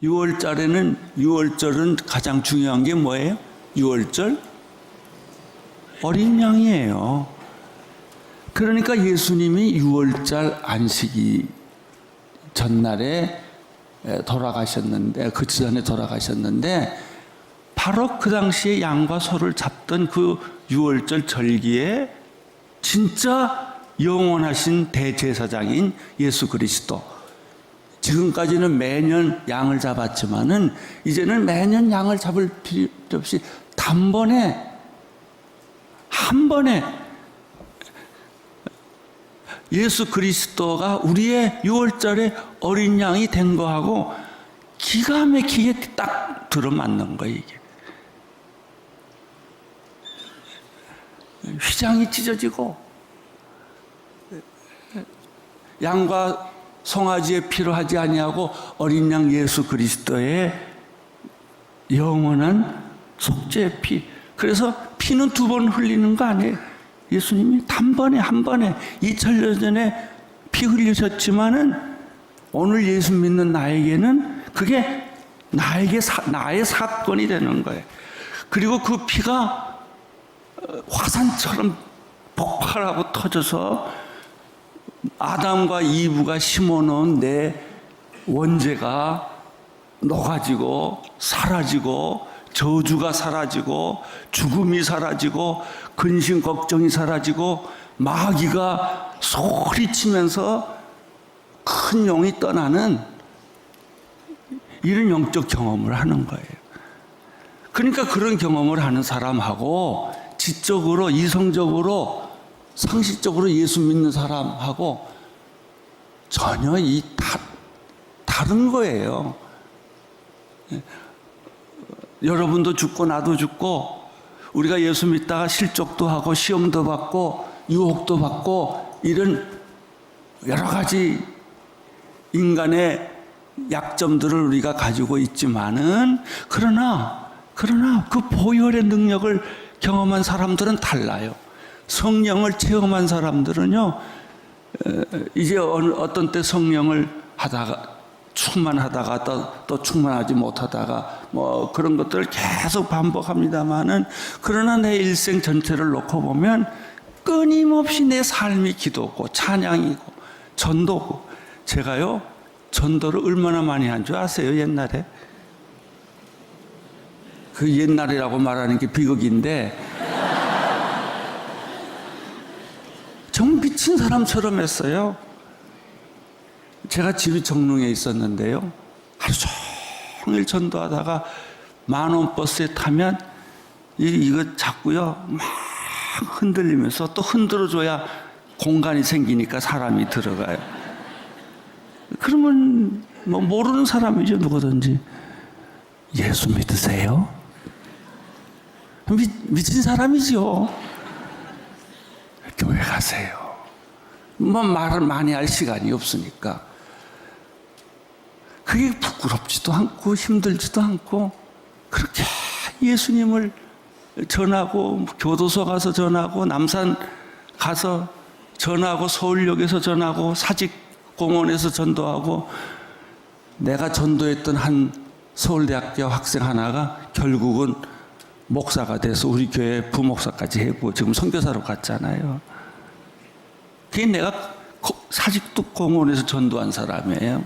유월절은 가장 중요한 게 뭐예요? 유월절? 어린 양이에요. 그러니까 예수님이 유월절 안식이 전날에 돌아가셨는데, 그 전에 돌아가셨는데, 바로 그 당시에 양과 소를 잡던 그 유월절 절기에 진짜 영원하신 대제사장인 예수 그리스도, 지금까지는 매년 양을 잡았지만은 이제는 매년 양을 잡을 필요 없이 단번에, 한 번에 예수 그리스도가 우리의 유월절에 어린 양이 된 거하고 기가 막히게 딱 들어맞는 거예요, 이게. 휘장이 찢어지고 양과 송아지의 피로 하지 아니하고 어린 양 예수 그리스도의 영원한 속죄의 피. 그래서 피는 두 번 흘리는 거 아니에요. 예수님이 단번에 한 번에 2000년 전에 피 흘리셨지만은 오늘 예수 믿는 나에게는 그게 나의 사건이 되는 거예요. 그리고 그 피가 화산처럼 폭발하고 터져서 아담과 이브가 심어놓은 내 원죄가 녹아지고 사라지고 저주가 사라지고 죽음이 사라지고 근심 걱정이 사라지고 마귀가 소리치면서 큰 용이 떠나는 이런 영적 경험을 하는 거예요. 그러니까 그런 경험을 하는 사람하고 지적으로 이성적으로 상식적으로 예수 믿는 사람하고 전혀 다른 거예요. 여러분도 죽고 나도 죽고 우리가 예수 믿다가 실족도 하고 시험도 받고 유혹도 받고 이런 여러 가지 인간의 약점들을 우리가 가지고 있지만은 그러나 그 보혈의 능력을 경험한 사람들은 달라요. 성령을 체험한 사람들은요, 이제 어떤 때 성령을 하다가 충만하다가 또 충만하지 못하다가 뭐 그런 것들을 계속 반복합니다만은, 그러나 내 일생 전체를 놓고 보면 끊임없이 내 삶이 기도고 찬양이고 전도고. 제가요 전도를 얼마나 많이 한 줄 아세요? 옛날에 그 옛날이라고 말하는 게 비극인데 정말 미친 사람처럼 했어요. 제가 집이 정릉에 있었는데요, 하루 종일 전도하다가 만원 버스에 타면 이거 잡고요 막 흔들리면서, 또 흔들어줘야 공간이 생기니까 사람이 들어가요. 그러면 뭐 모르는 사람이죠, 누구든지. 예수 믿으세요? 미친 사람이죠. 교회 가세요. 뭐 말을 많이 할 시간이 없으니까. 그게 부끄럽지도 않고 힘들지도 않고, 그렇게 예수님을 전하고 교도소 가서 전하고 남산 가서 전하고 서울역에서 전하고 사직공원에서 전도하고, 내가 전도했던 한 서울대학교 학생 하나가 결국은 목사가 돼서 우리 교회 부목사까지 했고 지금 선교사로 갔잖아요. 그게 내가 사직공원에서 전도한 사람이에요.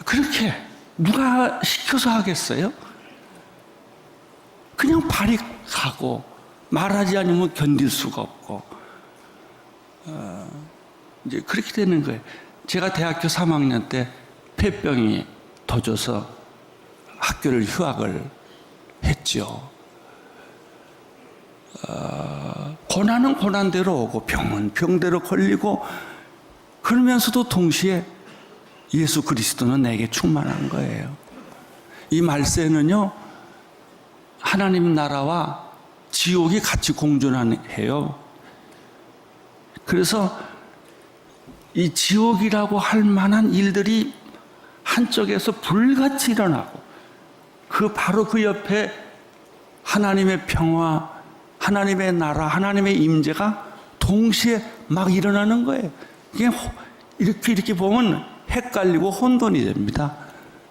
그렇게 누가 시켜서 하겠어요? 그냥 발이 가고 말하지 않으면 견딜 수가 없고, 이제 그렇게 되는 거예요. 제가 대학교 3학년 때 폐병이 터져서 학교를 휴학을 했죠. 고난은 고난대로 오고 병은 병대로 걸리고, 그러면서도 동시에 예수 그리스도는 내게 충만한 거예요. 이 말세는요, 하나님 나라와 지옥이 같이 공존해요. 그래서 이 지옥이라고 할 만한 일들이 한쪽에서 불같이 일어나고, 바로 그 옆에 하나님의 평화, 하나님의 나라, 하나님의 임재가 동시에 막 일어나는 거예요. 이게 이렇게 보면 헷갈리고 혼돈이 됩니다.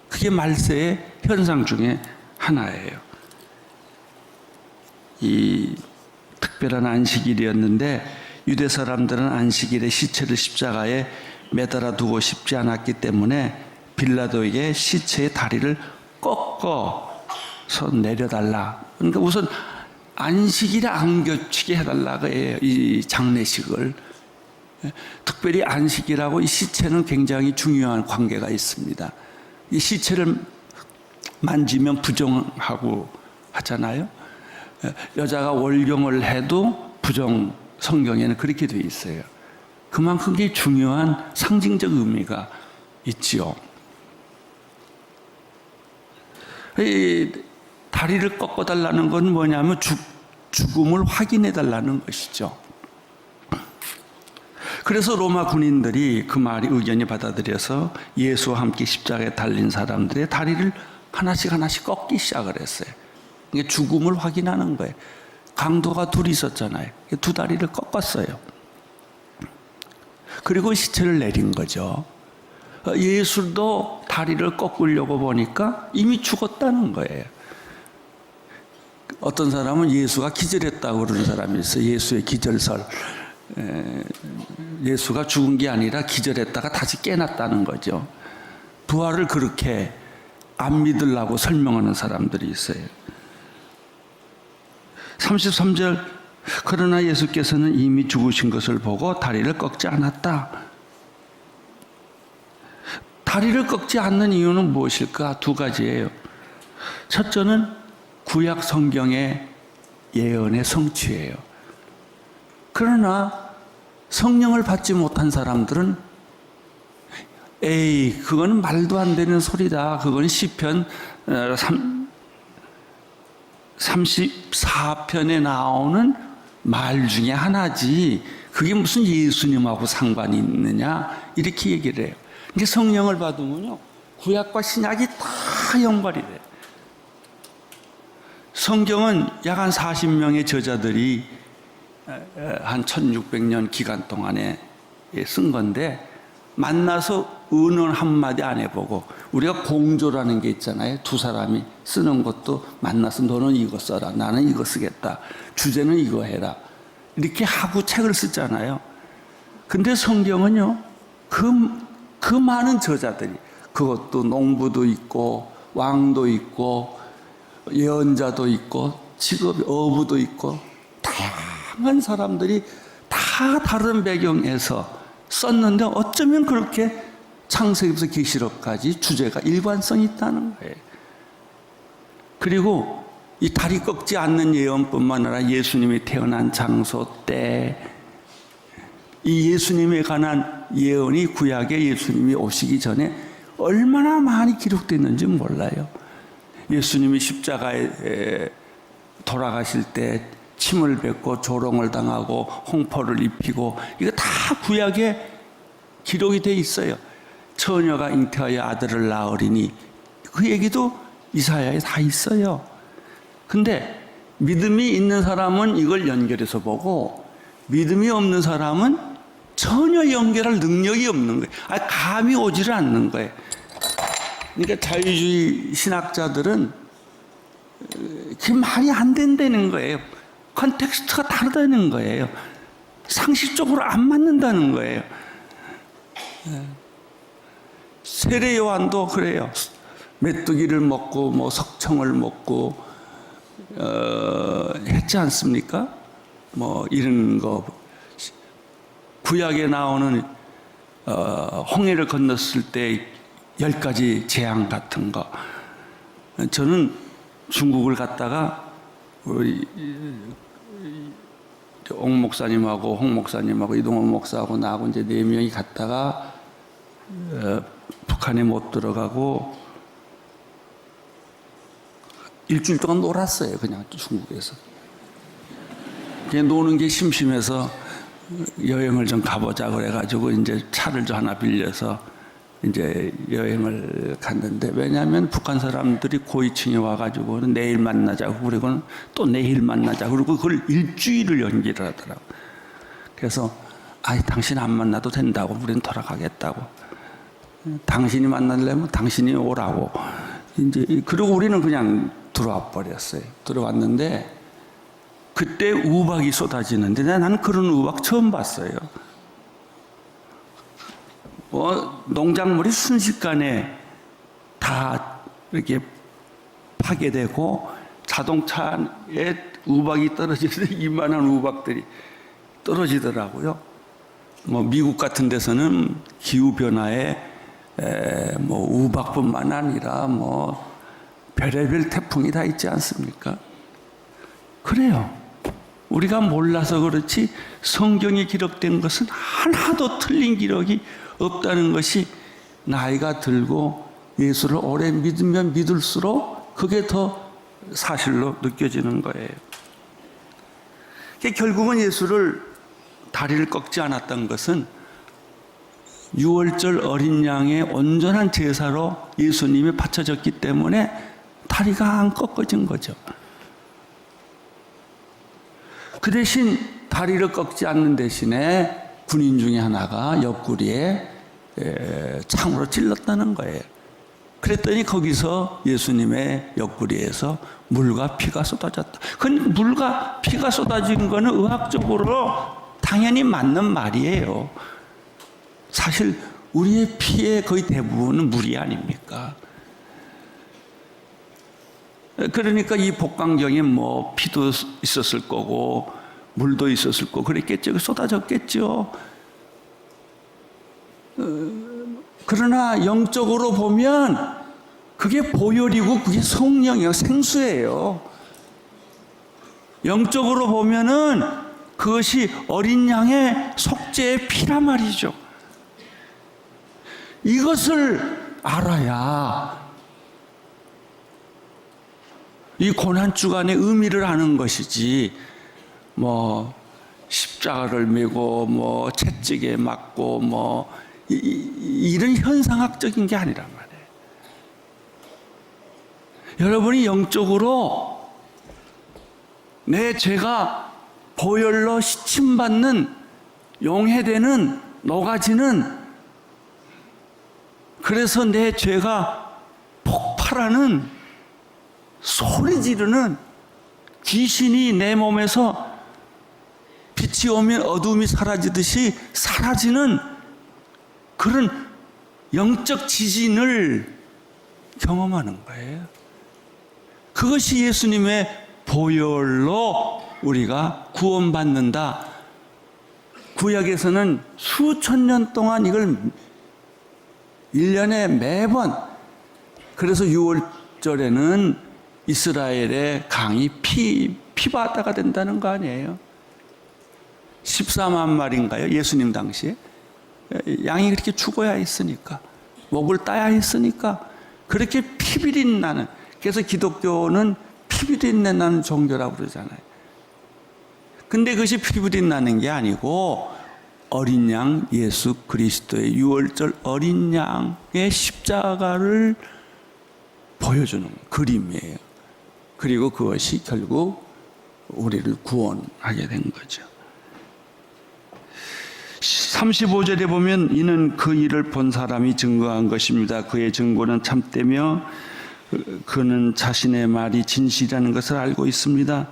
그게 말세의 현상 중에 하나예요. 이 특별한 안식일이었는데 유대 사람들은 안식일에 시체를 십자가에 매달아 두고 싶지 않았기 때문에 빌라도에게 시체의 다리를 꺾어서 내려달라. 그러니까 우선 안식일에 안 겹치게 해달라 그예요. 이 장례식을. 특별히 안식일하고 이 시체는 굉장히 중요한 관계가 있습니다. 이 시체를 만지면 부정하고 하잖아요. 여자가 월경을 해도 부정, 성경에는 그렇게 되어 있어요. 그만큼 그게 중요한 상징적 의미가 있지요. 이 다리를 꺾어달라는 건 뭐냐면 죽음을 확인해달라는 것이죠. 그래서 로마 군인들이 그 말이 의견이 받아들여서 예수와 함께 십자가에 달린 사람들의 다리를 하나씩 꺾기 시작을 했어요. 이게 죽음을 확인하는 거예요. 강도가 둘이 있었잖아요. 두 다리를 꺾었어요. 그리고 시체를 내린 거죠. 예수도 다리를 꺾으려고 보니까 이미 죽었다는 거예요. 어떤 사람은 예수가 기절했다고 그러는 사람이 있어요. 예수의 기절설. 예수가 죽은 게 아니라 기절했다가 다시 깨났다는 거죠. 부활을 그렇게 안 믿으려고 설명하는 사람들이 있어요. 33절, 그러나 예수께서는 이미 죽으신 것을 보고 다리를 꺾지 않았다. 다리를 꺾지 않는 이유는 무엇일까? 두 가지예요. 첫째는 구약 성경의 예언의 성취예요. 그러나 성령을 받지 못한 사람들은 그건 말도 안 되는 소리다. 그건 시편 34편에 나오는 말 중에 하나지. 그게 무슨 예수님하고 상관이 있느냐? 이렇게 얘기를 해요. 이게 성령을 받으면요, 구약과 신약이 다 연관이 돼요. 성경은 약 한 40명의 저자들이 한 1600년 기간 동안에 쓴 건데, 만나서 의논 한마디 안 해보고, 우리가 공조라는 게 있잖아요. 두 사람이 쓰는 것도 만나서 너는 이거 써라, 나는 이거 쓰겠다, 주제는 이거 해라, 이렇게 하고 책을 쓰잖아요. 근데 성경은요, 그 많은 저자들이, 그것도 농부도 있고 왕도 있고 예언자도 있고 직업 어부도 있고 다양한 사람들이 다 다른 배경에서 썼는데 어쩌면 그렇게 창세기부터 계시록까지 주제가 일관성이 있다는 거예요. 그리고 이 다리 꺾지 않는 예언뿐만 아니라 예수님이 태어난 장소, 때, 이 예수님에 관한 예언이 구약에 예수님이 오시기 전에 얼마나 많이 기록됐는지 몰라요. 예수님이 십자가에 돌아가실 때 침을 뱉고 조롱을 당하고 홍포를 입히고, 이거 다 구약에 기록이 돼 있어요. 처녀가 잉태하여 아들을 낳으리니, 그 얘기도 이사야에 다 있어요. 근데 믿음이 있는 사람은 이걸 연결해서 보고, 믿음이 없는 사람은 전혀 연결할 능력이 없는 거예요. 감이 오지를 않는 거예요. 그러니까 자유주의 신학자들은 그게 말이 안 된다는 거예요. 컨텍스트가 다르다는 거예요. 상식적으로 안 맞는다는 거예요. 세례 요한도 그래요. 메뚜기를 먹고 뭐 석청을 먹고 했지 않습니까? 뭐 이런 거, 구약에 나오는 홍해를 건넜을 때 10가지 재앙 같은 거. 저는 중국을 갔다가 우리 옥 목사님하고 홍 목사님하고 이동원 목사하고 나하고 이제 4명이 갔다가 북한에 못 들어가고 일주일 동안 놀았어요. 그냥 중국에서. 그냥 노는 게 심심해서 여행을 좀 가보자 그래가지고 이제 차를 좀 하나 빌려서 이제 여행을 갔는데, 왜냐하면 북한 사람들이 고위층에 와가지고 내일 만나자고, 그리고는 또 내일 만나자고, 그리고 그걸 일주일을 연기를 하더라고. 그래서 아이, 당신 안 만나도 된다고. 우리는 돌아가겠다고. 당신이 만나려면 당신이 오라고. 이제, 그리고 우리는 그냥 들어와 버렸어요. 들어왔는데, 그때 우박이 쏟아지는데, 나는 그런 우박 처음 봤어요. 농작물이 순식간에 다 이렇게 파괴되고, 자동차에 우박이 떨어지는데 이만한 우박들이 떨어지더라고요. 미국 같은 데서는 기후변화에 우박뿐만 아니라 별의별 태풍이 다 있지 않습니까? 그래요. 우리가 몰라서 그렇지 성경에 기록된 것은 하나도 틀린 기록이 없다는 것이 나이가 들고 예수를 오래 믿으면 믿을수록 그게 더 사실로 느껴지는 거예요. 결국은 예수를 다리를 꺾지 않았던 것은 유월절 어린 양의 온전한 제사로 예수님이 바쳐졌기 때문에 다리가 안 꺾어진 거죠. 그 대신 다리를 꺾지 않는 대신에 군인 중에 하나가 옆구리에 창으로 찔렀다는 거예요. 그랬더니 거기서 예수님의 옆구리에서 물과 피가 쏟아졌다. 그 물과 피가 쏟아진 거는 의학적으로 당연히 맞는 말이에요. 사실 우리의 피의 거의 대부분은 물이 아닙니까? 그러니까 이 복강경에 피도 있었을 거고 물도 있었을 거고 그랬겠죠. 쏟아졌겠죠. 그러나 영적으로 보면 그게 보혈이고 그게 성령이에요. 생수예요. 영적으로 보면은 그것이 어린 양의 속죄의 피란 말이죠. 이것을 알아야 이 고난주간의 의미를 아는 것이지 십자가를 메고 채찍에 맞고 이런 현상학적인 게 아니란 말이에요. 여러분이 영적으로 내 죄가 보혈로 시침받는 용해되는 녹아지는 그래서 내 죄가 폭발하는 소리 지르는 귀신이 내 몸에서 빛이 오면 어둠이 사라지듯이 사라지는 그런 영적 지진을 경험하는 거예요. 그것이 예수님의 보혈로 우리가 구원받는다. 구약에서는 수천 년 동안 이걸 1년에 매번, 그래서 6월절에는 이스라엘의 강이 피바다가 된다는 거 아니에요? 14만 마리인가요? 예수님 당시에 양이 그렇게 죽어야 했으니까, 목을 따야 했으니까 그렇게 피비린 나는, 그래서 기독교는 피비린내 나는 종교라고 그러잖아요. 근데 그것이 피비린 나는 게 아니고 어린 양 예수 그리스도의 유월절 어린 양의 십자가를 보여주는 그림이에요. 그리고 그것이 결국 우리를 구원하게 된 거죠. 35절에 보면 이는 그 일을 본 사람이 증거한 것입니다. 그의 증거는 참되며 그는 자신의 말이 진실이라는 것을 알고 있습니다.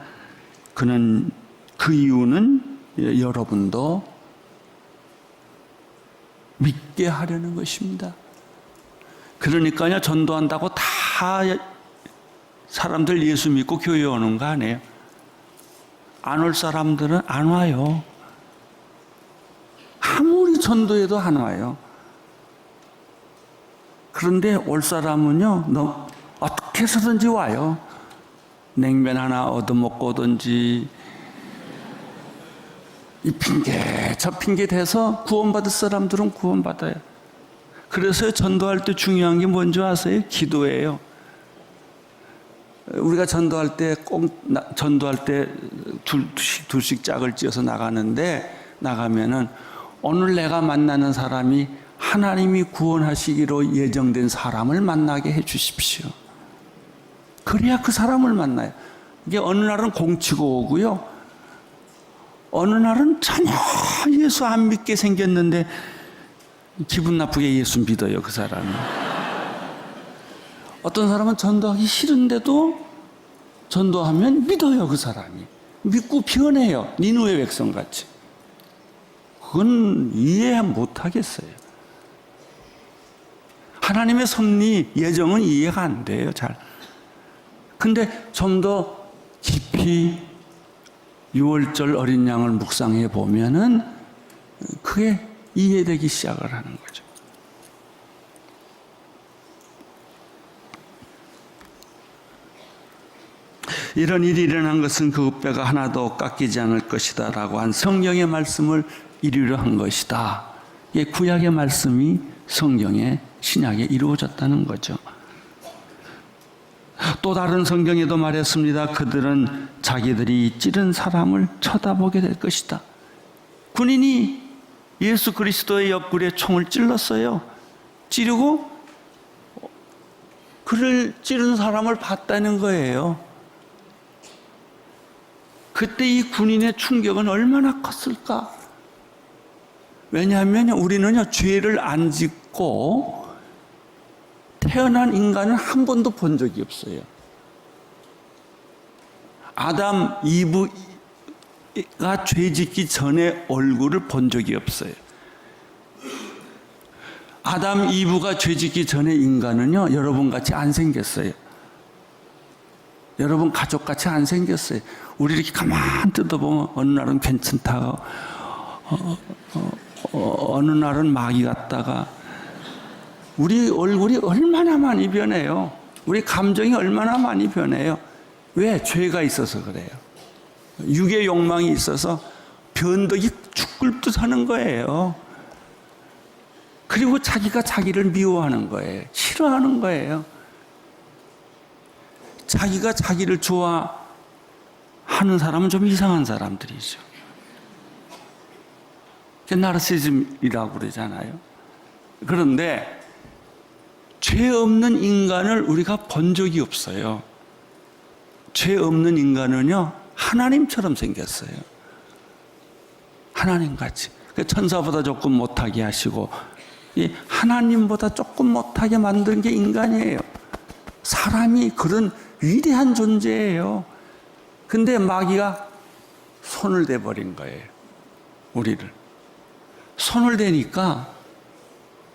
그는 그 이유는 여러분도 믿게 하려는 것입니다. 그러니까요, 전도한다고 다 사람들 예수 믿고 교회 오는 거 아니에요. 안 올 사람들은 안 와요. 아무리 전도해도 안 와요. 그런데 올 사람은요, 너 어떻게 해서든지 와요. 냉면 하나 얻어먹고 오든지, 이 핑계 저 핑계 대서 구원받을 사람들은 구원받아요. 그래서 전도할 때 중요한 게 뭔지 아세요? 기도예요. 우리가 전도할 때 둘씩 짝을 지어서 나가면은 오늘 내가 만나는 사람이 하나님이 구원하시기로 예정된 사람을 만나게 해 주십시오. 그래야 그 사람을 만나요. 이게 어느 날은 공치고 오고요, 어느 날은 전혀 예수 안 믿게 생겼는데 기분 나쁘게 예수 믿어요, 그 사람이. 어떤 사람은 전도하기 싫은데도 전도하면 믿어요, 그 사람이. 믿고 변해요, 니느웨 백성같이. 그건 이해 못하겠어요. 하나님의 섭리, 예정은 이해가 안 돼요, 잘. 근데 좀 더 깊이 6월절 어린 양을 묵상해 보면은 그게 이해되기 시작을 하는 거죠. 이런 일이 일어난 것은 그 뼈가 하나도 깎이지 않을 것이다 라고 한 성경의 말씀을 이루려 한 것이다. 이게 구약의 말씀이 성경의 신약에 이루어졌다는 거죠. 또 다른 성경에도 말했습니다. 그들은 자기들이 찌른 사람을 쳐다보게 될 것이다. 군인이 예수 그리스도의 옆구리에 총을 찔렀어요. 찌르고 그를 찌른 사람을 봤다는 거예요. 그때 이 군인의 충격은 얼마나 컸을까? 왜냐하면 우리는요, 죄를 안 짓고 태어난 인간은 한 번도 본 적이 없어요. 아담, 이브가 죄 짓기 전에 얼굴을 본 적이 없어요. 아담, 이브가 죄 짓기 전에 인간은요, 여러분 같이 안 생겼어요. 여러분 가족같이 안 생겼어요. 우리 이렇게 가만 뜯어보면 어느 날은 괜찮다가 어느 날은 마귀 같다가 우리 얼굴이 얼마나 많이 변해요. 우리 감정이 얼마나 많이 변해요. 왜? 죄가 있어서 그래요. 육의 욕망이 있어서 변덕이 죽을 듯 하는 거예요. 그리고 자기가 자기를 미워하는 거예요. 싫어하는 거예요. 자기가 자기를 좋아하는 사람은 좀 이상한 사람들이죠. 그게 나르시즘이라고 그러잖아요. 그런데 죄 없는 인간을 우리가 본 적이 없어요. 죄 없는 인간은요, 하나님처럼 생겼어요. 하나님같이. 천사보다 조금 못하게 하시고, 하나님보다 조금 못하게 만든 게 인간이에요. 사람이 그런 위대한 존재예요. 근데 마귀가 손을 대버린 거예요. 우리를. 손을 대니까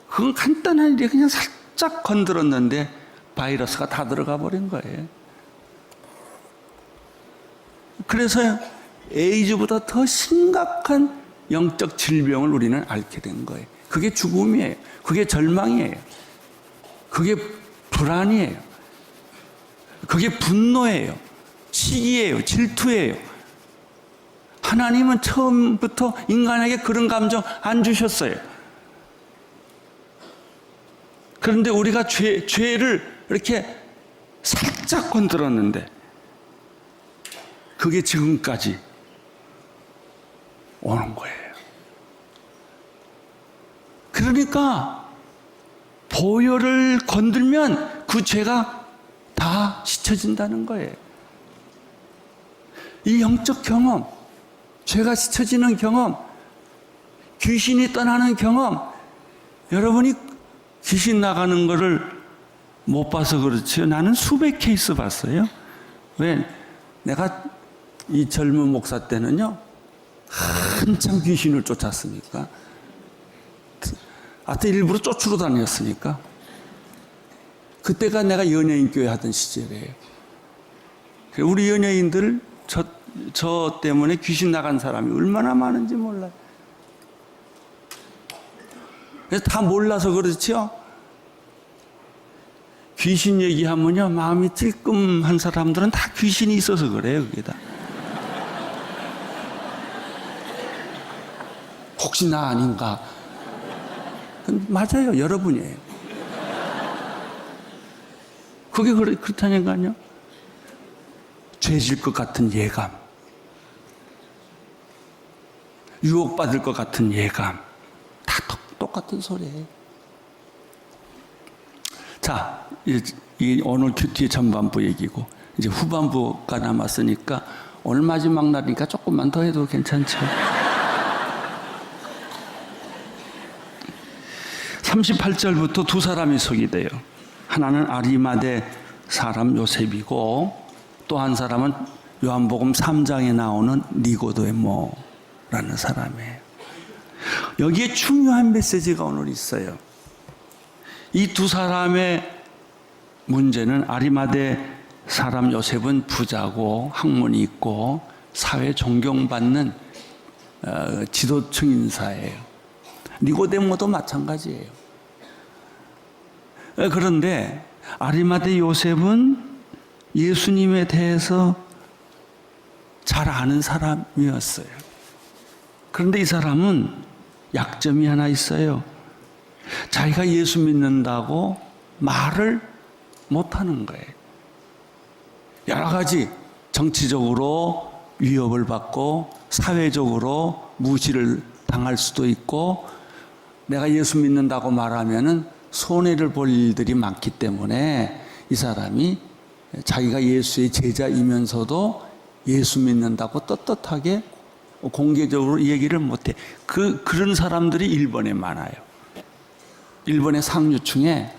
그건 간단한 일이에요. 그냥 살짝 건드렸는데 바이러스가 다 들어가 버린 거예요. 그래서 에이즈보다 더 심각한 영적 질병을 우리는 앓게 된 거예요. 그게 죽음이에요. 그게 절망이에요. 그게 불안이에요. 그게 분노예요. 시기예요. 질투예요. 하나님은 처음부터 인간에게 그런 감정 안 주셨어요. 그런데 우리가 죄를 이렇게 살짝 건드렸는데 그게 지금까지 오는 거예요. 그러니까 보혈을 건들면 그 죄가 다 씻어진다는 거예요. 이 영적 경험, 죄가 씻어지는 경험, 귀신이 떠나는 경험, 여러분이 귀신 나가는 거를 못 봐서 그렇지요. 나는 수백 케이스 봤어요. 왜? 내가 이 젊은 목사 때는요, 한참 귀신을 쫓았으니까. 하여튼 일부러 쫓으러 다녔으니까. 그때가 내가 연예인 교회 하던 시절이에요. 우리 연예인들 저 때문에 귀신 나간 사람이 얼마나 많은지 몰라요. 그래서 다 몰라서 그렇죠. 귀신 얘기하면요, 마음이 찔끔한 사람들은 다 귀신이 있어서 그래요, 그게 다. 혹시 나 아닌가? 맞아요, 여러분이에요. 그게 그렇다니까요. 죄질 것 같은 예감, 유혹받을 것 같은 예감, 다 똑같은 소리예요. 자, 오늘 큐티의 전반부 얘기고 이제 후반부가 남았으니까 오늘 마지막 날이니까 조금만 더 해도 괜찮죠. 38절부터 두 사람이 소개돼요. 하나는 아리마대 사람 요셉이고 또 한 사람은 요한복음 3장에 나오는 니고데모라는 사람이에요. 여기에 중요한 메시지가 오늘 있어요. 이 두 사람의 문제는 아리마대 사람 요셉은 부자고 학문이 있고 사회 존경받는 지도층 인사예요. 니고데모도 마찬가지예요. 그런데 아리마대 요셉은 예수님에 대해서 잘 아는 사람이었어요. 그런데 이 사람은 약점이 하나 있어요. 자기가 예수 믿는다고 말을 못하는 거예요. 여러 가지 정치적으로 위협을 받고 사회적으로 무시를 당할 수도 있고 내가 예수 믿는다고 말하면은 손해를 볼 일들이 많기 때문에 이 사람이 자기가 예수의 제자이면서도 예수 믿는다고 떳떳하게 공개적으로 얘기를 못해. 그런 사람들이 일본에 많아요. 일본의 상류층에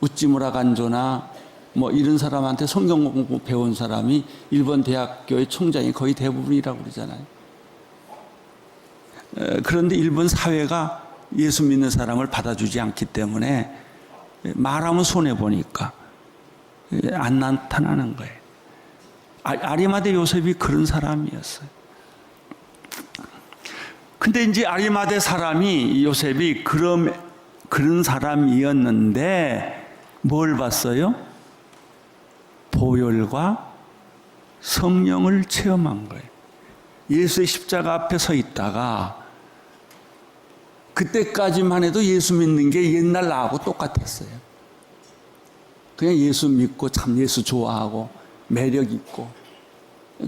우찌무라 간조나 뭐 이런 사람한테 성경 공부 배운 사람이 일본 대학교의 총장이 거의 대부분이라고 그러잖아요. 그런데 일본 사회가 예수 믿는 사람을 받아주지 않기 때문에 말하면 손해보니까 안 나타나는 거예요. 아리마대 요셉이 그런 사람이었어요. 근데 이제 아리마대 사람이 요셉이 그런 사람이었는데 뭘 봤어요? 보혈과 성령을 체험한 거예요. 예수의 십자가 앞에 서 있다가 그때까지만 해도 예수 믿는 게 옛날 나하고 똑같았어요. 그냥 예수 믿고 참 예수 좋아하고 매력 있고.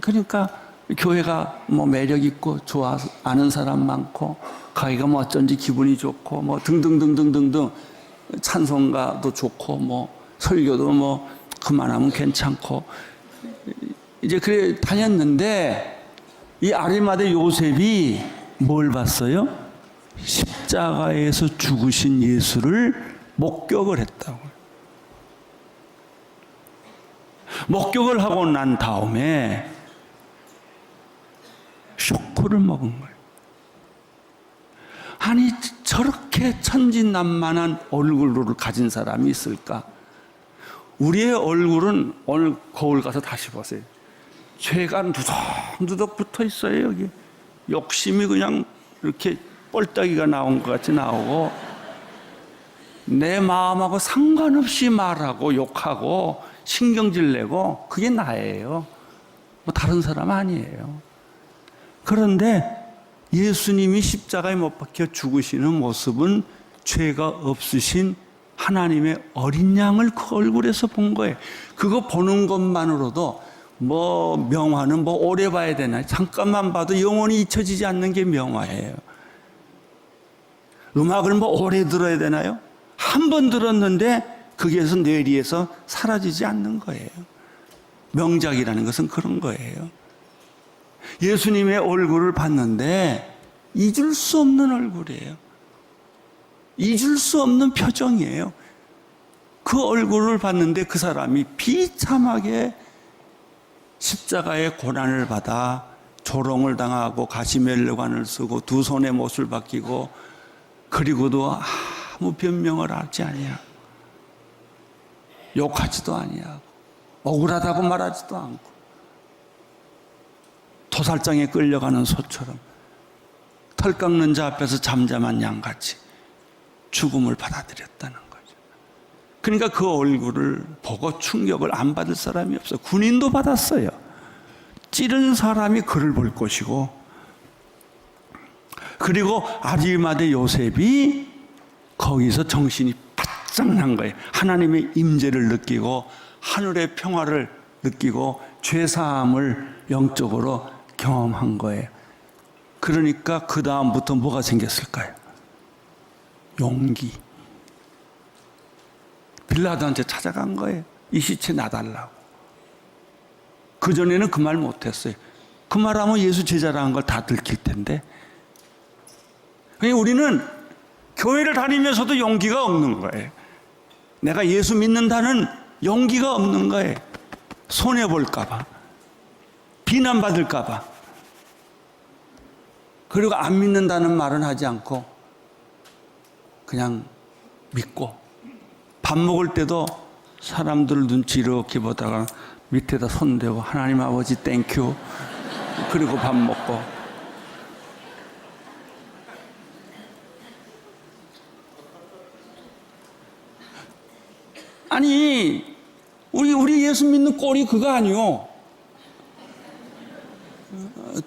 그러니까 교회가 뭐 매력 있고 좋아 아는 사람 많고 가기가 뭐 어쩐지 기분이 좋고 뭐 등등등등등등 찬송가도 좋고 뭐 설교도 뭐 그만하면 괜찮고 이제 그래 다녔는데 이 아리마대 요셉이 뭘 봤어요? 십자가에서 죽으신 예수를 목격을 했다고요. 목격을 하고 난 다음에 쇼크를 먹은 거예요. 아니 저렇게 천진난만한 얼굴을 가진 사람이 있을까? 우리의 얼굴은 오늘 거울 가서 다시 보세요. 죄가 누덕누덕 붙어 있어요. 여기 욕심이 그냥 이렇게 뻘딱이가 나온 것 같이 나오고 내 마음하고 상관없이 말하고 욕하고 신경질 내고 그게 나예요. 뭐 다른 사람 아니에요. 그런데 예수님이 십자가에 못 박혀 죽으시는 모습은 죄가 없으신 하나님의 어린 양을 그 얼굴에서 본 거예요. 그거 보는 것만으로도 뭐 명화는 뭐 오래 봐야 되나요? 잠깐만 봐도 영원히 잊혀지지 않는 게 명화예요. 음악을 뭐 오래 들어야 되나요? 한 번 들었는데 거기에서 뇌리에서 사라지지 않는 거예요. 명작이라는 것은 그런 거예요. 예수님의 얼굴을 봤는데 잊을 수 없는 얼굴이에요. 잊을 수 없는 표정이에요. 그 얼굴을 봤는데 그 사람이 비참하게 십자가의 고난을 받아 조롱을 당하고 가시멜로관을 쓰고 두 손에 못을 박히고 그리고도 아무 변명을 하지 아니하고 욕하지도 아니하고 억울하다고 말하지도 않고 도살장에 끌려가는 소처럼 털 깎는 자 앞에서 잠잠한 양같이 죽음을 받아들였다는 거죠. 그러니까 그 얼굴을 보고 충격을 안 받을 사람이 없어요. 군인도 받았어요. 찌른 사람이 그를 볼 것이고 그리고 아리마대 요셉이 거기서 정신이 바짝 난 거예요. 하나님의 임재를 느끼고 하늘의 평화를 느끼고 죄사함을 영적으로 경험한 거예요. 그러니까 그 다음부터 뭐가 생겼을까요? 용기. 빌라도한테 찾아간 거예요. 이 시체 놔달라고. 그전에는 그 말 못했어요. 그 말하면 예수 제자라는 걸 다 들킬 텐데. 그러니까 우리는 교회를 다니면서도 용기가 없는 거예요. 내가 예수 믿는다는 용기가 없는 거예요. 손해볼까봐, 비난받을까봐. 그리고 안 믿는다는 말은 하지 않고 그냥 믿고, 밥 먹을 때도 사람들 눈치 이렇게 보다가 밑에다 손 대고 하나님 아버지 땡큐, 그리고 밥 먹고. 아니, 우리 예수 믿는 꼴이 그거 아니요.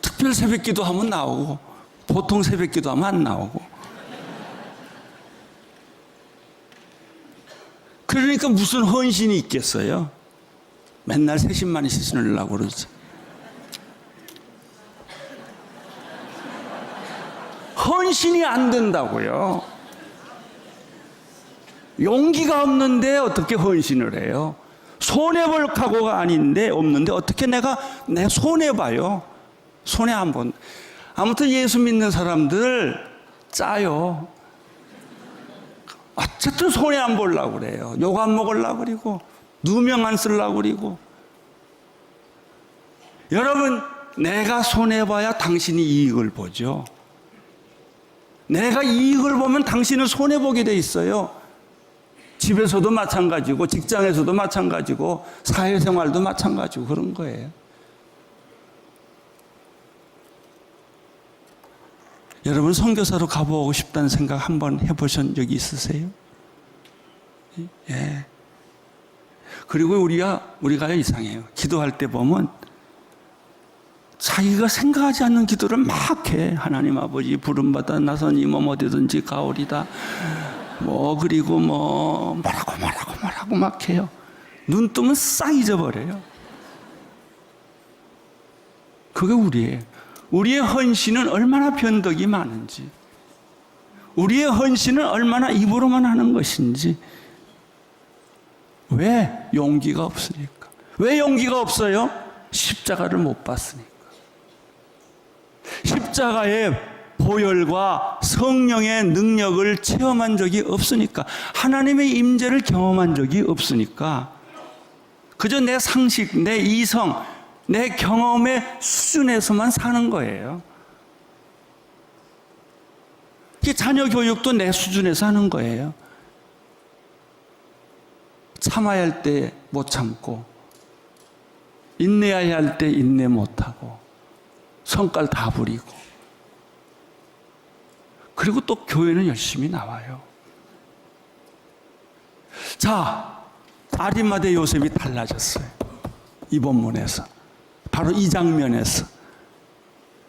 특별 새벽기도 하면 나오고 보통 새벽기도 하면 안 나오고. 그러니까 무슨 헌신이 있겠어요? 맨날 30만원씩 신으려고 그러지. 헌신이 안 된다고요. 용기가 없는데 어떻게 헌신을 해요? 손해볼 각오가 없는데 어떻게 내가 내 손해봐요? 손해 한 번. 아무튼 예수 믿는 사람들 짜요. 어쨌든 손해 안 보려고 그래요. 욕 안 먹으려고 그러고 누명 안 쓰려고 그러고. 여러분, 내가 손해봐야 당신이 이익을 보죠. 내가 이익을 보면 당신은 손해보게 돼 있어요. 집에서도 마찬가지고 직장에서도 마찬가지고 사회생활도 마찬가지고 그런 거예요. 여러분, 선교사로 가보고 싶다는 생각 한번 해보신 적이 있으세요? 예. 그리고 우리가 이상해요. 기도할 때 보면 자기가 생각하지 않는 기도를 막 해. 하나님 아버지 부름받아 나서니 어디든지 가오리다. 그리고 뭐라고 막 해요. 눈 뜨면 싹 잊어버려요. 그게 우리의 헌신은 얼마나 변덕이 많은지, 우리의 헌신은 얼마나 입으로만 하는 것인지. 왜? 용기가 없으니까. 왜 용기가 없어요? 십자가를 못 봤으니까. 십자가의 보혈과 성령의 능력을 체험한 적이 없으니까, 하나님의 임재를 경험한 적이 없으니까, 그저 내 상식, 내 이성, 내 경험의 수준에서만 사는 거예요. 자녀 교육도 내 수준에서 하는 거예요. 참아야 할 때 못 참고, 인내해야 할 때 인내 못하고, 성깔 다 부리고, 그리고 또 교회는 열심히 나와요. 자, 아리마대 요셉이 달라졌어요. 이 본문에서. 바로 이 장면에서.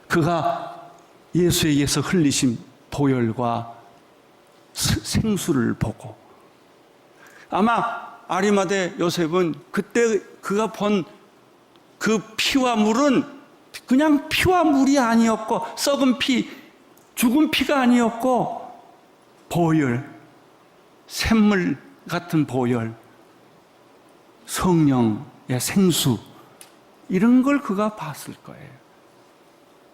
그가 예수에게서 흘리신 보혈과 생수를 보고, 아마 아리마대 요셉은 그때 그가 본 그 피와 물은 그냥 피와 물이 아니었고, 썩은 피, 죽은 피가 아니었고, 보혈, 샘물 같은 보혈, 성령의 생수, 이런 걸 그가 봤을 거예요.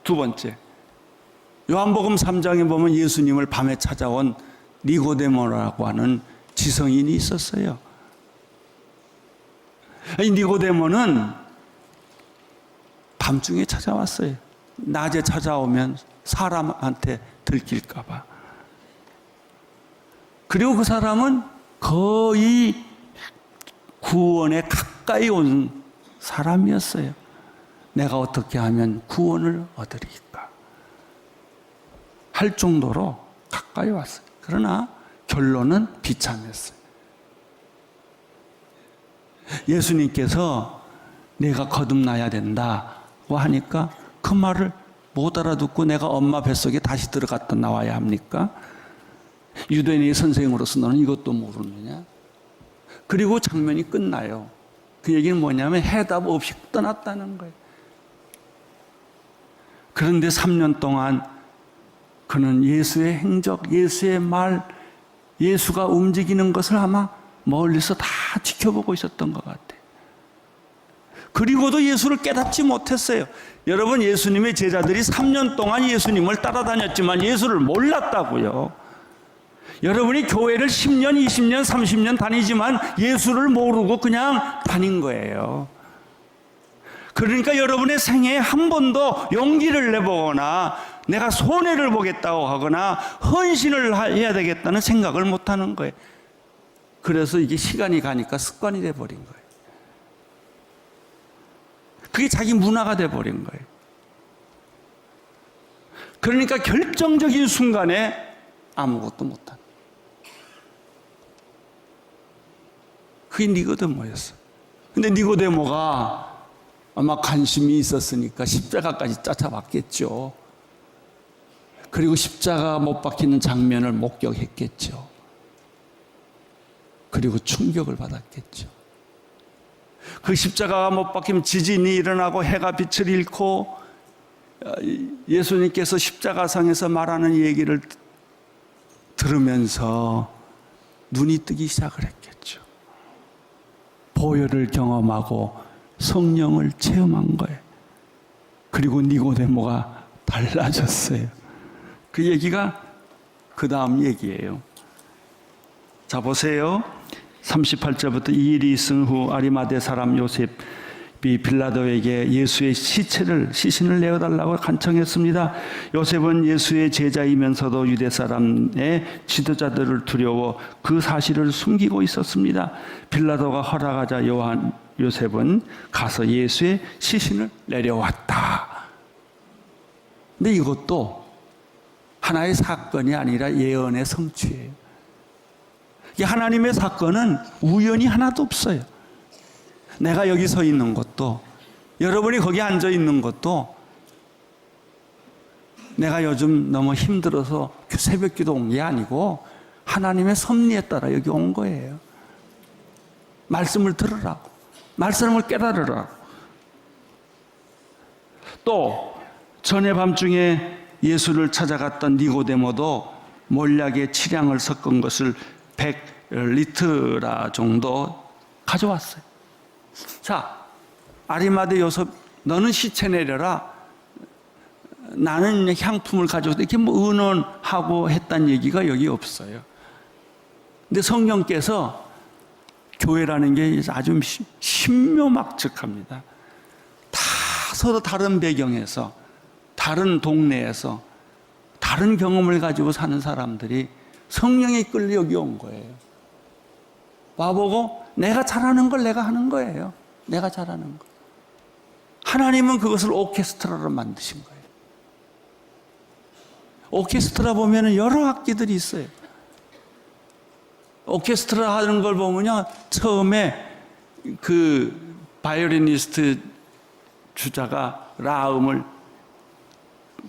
두 번째, 요한복음 3장에 보면 예수님을 밤에 찾아온 니고데모라고 하는 지성인이 있었어요. 이 니고데모는 밤중에 찾아왔어요. 낮에 찾아오면 사람한테 들킬까 봐. 그리고 그 사람은 거의 구원에 가까이 온 사람이었어요. 내가 어떻게 하면 구원을 얻으리까 할 정도로 가까이 왔어요. 그러나 결론은 비참했어요. 예수님께서 내가 거듭나야 된다고 하니까 그 말을 못 알아듣고 내가 엄마 뱃속에 다시 들어갔다 나와야 합니까? 유대인의 선생으로서 너는 이것도 모르느냐? 그리고 장면이 끝나요. 그 얘기는 뭐냐면 해답 없이 떠났다는 거예요. 그런데 3년 동안 그는 예수의 행적, 예수의 말, 예수가 움직이는 것을 아마 멀리서 다 지켜보고 있었던 것 같아요. 그리고도 예수를 깨닫지 못했어요. 여러분, 예수님의 제자들이 3년 동안 예수님을 따라다녔지만 예수를 몰랐다고요. 여러분이 교회를 10년, 20년, 30년 다니지만 예수를 모르고 그냥 다닌 거예요. 그러니까 여러분의 생애에 한 번도 용기를 내보거나 내가 손해를 보겠다고 하거나 헌신을 해야 되겠다는 생각을 못 하는 거예요. 그래서 이게 시간이 가니까 습관이 돼버린 거예요. 그게 자기 문화가 돼버린 거예요. 그러니까 결정적인 순간에 아무것도 못한. 그게 니고데모였어. 근데 니고데모가 아마 관심이 있었으니까 십자가까지 쫓아봤겠죠. 그리고 십자가 못 박히는 장면을 목격했겠죠. 그리고 충격을 받았겠죠. 그 십자가가 못 박히면 지진이 일어나고 해가 빛을 잃고 예수님께서 십자가상에서 말하는 얘기를 들으면서 눈이 뜨기 시작을 했겠죠. 보혈을 경험하고 성령을 체험한 거예요. 그리고 니고데모가 달라졌어요. 그 얘기가 그 다음 얘기예요. 자, 보세요. 38절부터 이 일이 있은 후 아리마대 사람 요셉이 빌라도에게 예수의 시신을 내어달라고 간청했습니다. 요셉은 예수의 제자이면서도 유대 사람의 지도자들을 두려워 그 사실을 숨기고 있었습니다. 빌라도가 허락하자 요셉은 가서 예수의 시신을 내려왔다. 근데 이것도 하나의 사건이 아니라 예언의 성취예요. 하나님의 사건은 우연이 하나도 없어요. 내가 여기 서 있는 것도, 여러분이 거기 앉아 있는 것도, 내가 요즘 너무 힘들어서 새벽 기도 온 게 아니고 하나님의 섭리에 따라 여기 온 거예요. 말씀을 들으라고, 말씀을 깨달으라고. 또 전에 밤중에 예수를 찾아갔던 니고데모도 몰약에 치량을 섞은 것을 100리트라 정도 가져왔어요. 자, 아리마대 요셉, 너는 시체 내려라. 나는 향품을 가져와서 이렇게 뭐 의논하고 했단 얘기가 여기 없어요. 근데 성령께서 교회라는 게 아주 신묘막측합니다. 다 서로 다른 배경에서, 다른 동네에서, 다른 경험을 가지고 사는 사람들이 성령에 끌려 여기 온 거예요. 와보고 내가 잘하는 걸 내가 하는 거예요. 내가 잘하는 거. 하나님은 그것을 오케스트라로 만드신 거예요. 오케스트라 보면 여러 악기들이 있어요. 오케스트라 하는 걸 보면요, 처음에 그 바이올리니스트 주자가 라음을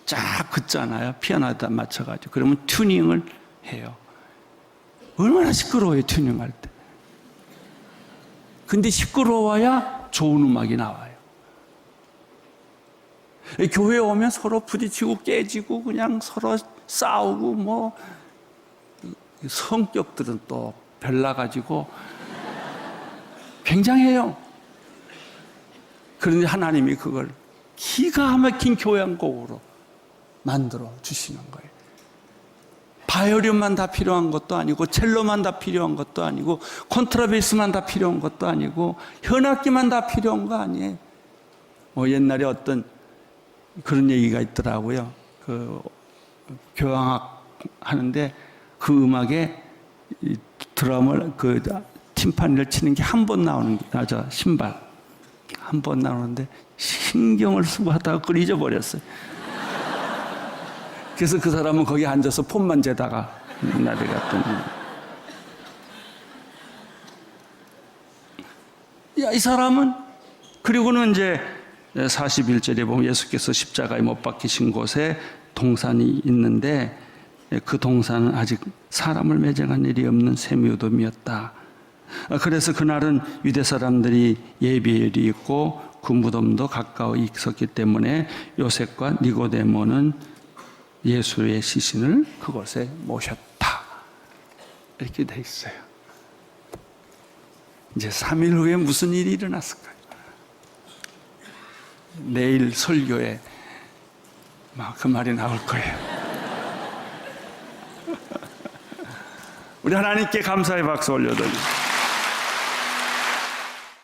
쫙 긋잖아요. 피아노에다 맞춰가지고. 그러면 튜닝을 해요. 얼마나 시끄러워요, 튜닝할 때. 근데 시끄러워야 좋은 음악이 나와요. 교회에 오면 서로 부딪히고 깨지고 그냥 서로 싸우고 뭐 성격들은 또 별나가지고 굉장해요. 그런데 하나님이 그걸 기가 막힌 교향곡으로 만들어 주시는 거예요. 바이올린만 다 필요한 것도 아니고 첼로만 다 필요한 것도 아니고 콘트라베이스만 다 필요한 것도 아니고 현악기만 다 필요한 거 아니에요. 뭐 옛날에 어떤 그런 얘기가 있더라고요. 그 교향악 하는데 그 음악에 드럼을 그 팀파니를 치는 게 한 번 나오는 게 맞아. 신발 한 번 나오는데 신경을 쓰고 하다가 그걸 잊어버렸어요. 그래서 그 사람은 거기 앉아서 폰만 재다가 나를 갔더니 이 사람은 그리고는 이제 41절에 보면 예수께서 십자가에 못 박히신 곳에 동산이 있는데 그 동산은 아직 사람을 매장한 일이 없는 세무덤이었다. 그래서 그날은 유대 사람들이 예배일이 있고 그 무덤도 가까워 있었기 때문에 요셉과 니고데모는 예수의 시신을 그곳에 모셨다. 이렇게 돼 있어요. 이제 3일 후에 무슨 일이 일어났을까요? 내일 설교에 막 그 말이 나올 거예요. 우리 하나님께 감사의 박수 올려드립니다.